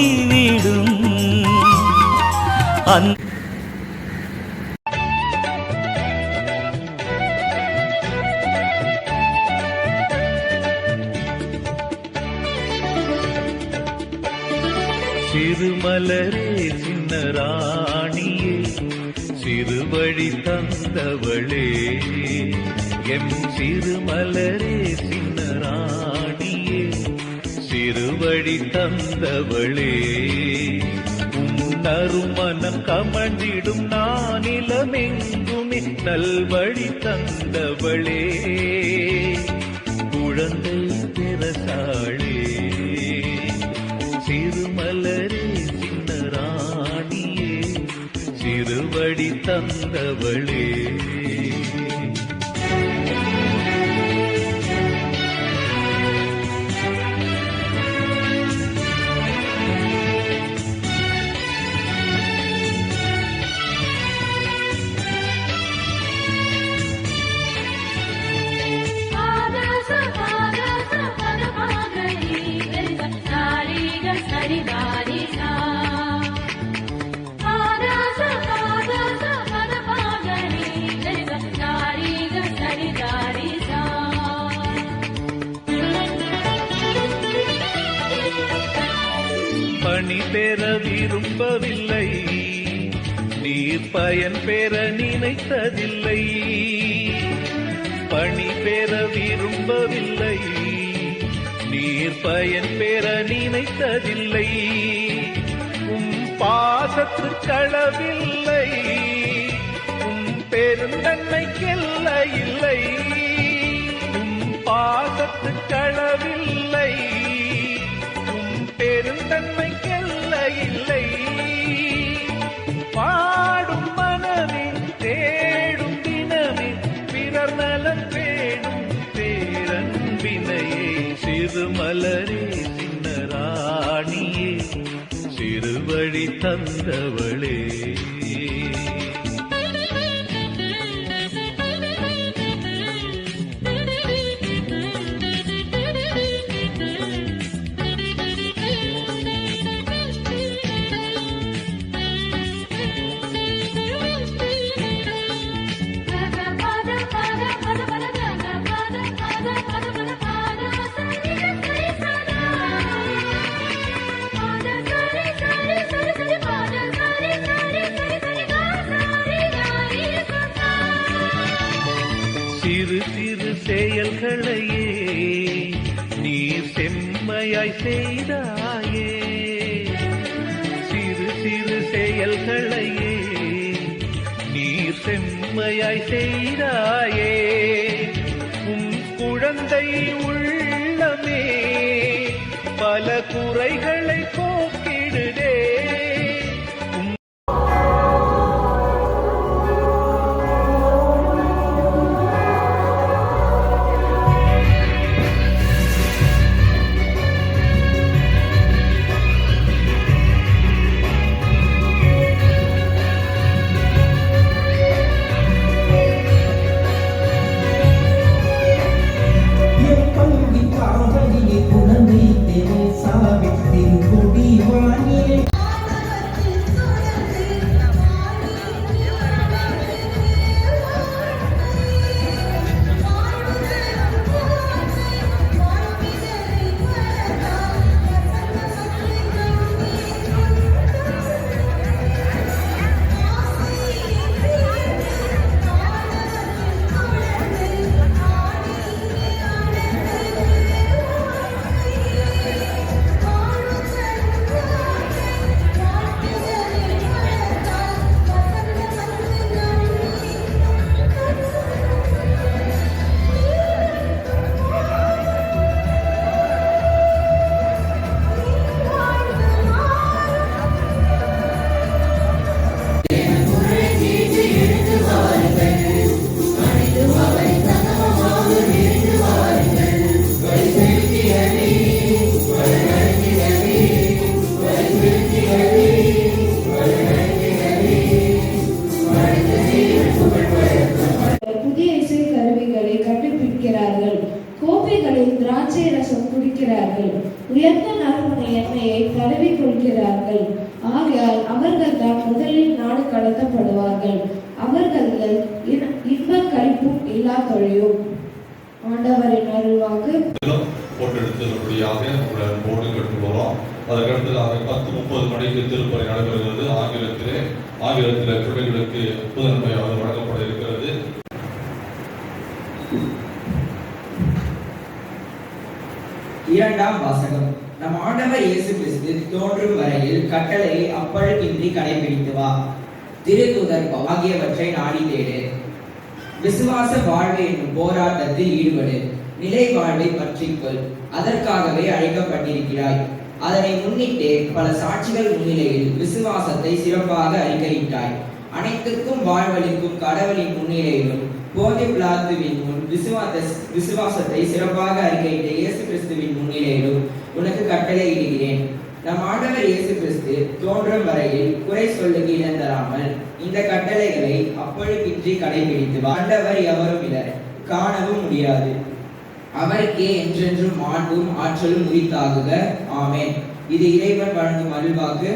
விடும் சிறுமலரே சின்ன ராணியே சிறுவழி தந்தவளே எம் சிறுமலரே சின்ன ராணியே சிறுவழி தந்தவளே நறுமணம் கமழ்ந்திடும் நானிலமெங்குமே நல்வழி தந்தவளே குழந்தை பெறசாளே சிறுமலரே சின்ன ராணியே சிறுவழி தந்தவளே பணி பெற விரும்பவில்லை நீர் பயன் பெற நினைத்ததில்லை பணி பெற விரும்பவில்லை நீர் பயன் பெற நினைத்ததில்லை உம் பாசத்துக்களவில்லை உம் பெருந்தன்மைக்கெல்ல இல்லை உம் பாசத்துக்களவில்லை உம் பெருந்தன்மைக்கெல்ல இல்லை பாடும் மனமே தேடும் தினமே பிறர் நலம் பேடும் பேரன்பினையே சிறுமலரே சின்ன ராணியே சிறுவழி தந்தவளே சிறு சிறு செயல்களையே நீர் செம்மையாய் செய்தாயே சிறு சிறு செயல்களையே நீர் செம்மையாய் செய்தாயே உம் குழந்தை உள்ளமே பல குறைகளை போக்கிடுதே Sabe, tem um நாட்களில் திராட்சை ரசம் குடிக்கிறார்கள், உயர்ந்த நறுமண எண்ணெயை தடவிக் கொள்கிறார்கள். ஆகையால் அவர்கள் தான் முதலில் நாடு கடத்தப்படுவார்கள். அவர்கள் இன்ப கழிப்பும் இல்லா தொழியும். ஆண்டவரின் அருள்வாக்கு. போட்டெடுத்தபடியாக உங்களை போர்டு கட்டுவோம். அதற்கடுத்ததாக 10:30 மணிக்கு திருப்பலி நடைபெறுகிறது. ஆங்கிலத்தில் பிள்ளைகளுக்கு புதன்மையாக வழங்கப்பட இருக்கிறது. இரண்டாம் வாசகம். நம் ஆண்டவர் இயேசு கிறிஸ்து தோன்றும் வரையில் கட்டளையை அப்பழுக்கின்றி கடைபிடித்து வா, திருத்தூதர் ஆகியவற்றை நாடி தேடு, விசுவாச வாழ்வு என்னும் போராட்டத்தில் ஈடுபடு, நிலை வாழ்வை பற்றிக்கொள், அதற்காகவே அழைக்கப்பட்டிருக்கிறாய். அதனை முன்னிட்டே பல சாட்சிகள் முன்னிலையில் விசுவாசத்தை சிறப்பாக அறிக்கையிட்டாய். அனைத்துக்கும் வாழ்வளிக்கும் கடவுளின் முன்னிலையிலும் போதி பிளாத்துவின் முன் விசுவாசத்தை சிறப்பாக அறிக்கையிட்ட இயேசு கிறிஸ்துவின் முன்னிலையிலும் உனக்கு கட்டளையிடுகிறேன். நம் ஆண்டவர் இயேசு கிறிஸ்து தோன்றும் வரையில் குறை சொல்லுக இழந்தராமல் இந்த கட்டளைகளை அப்பழுக்கின்றி கடைபிடித்து ஆண்டவர் எவரும் இலர், காணவும் முடியாது. அவருக்கே என்றென்றும் மாண்பும் ஆற்றலும் உரித்தாகுக. ஆமேன். இது இறைவன் வழங்கும் அருள்வாக்கு.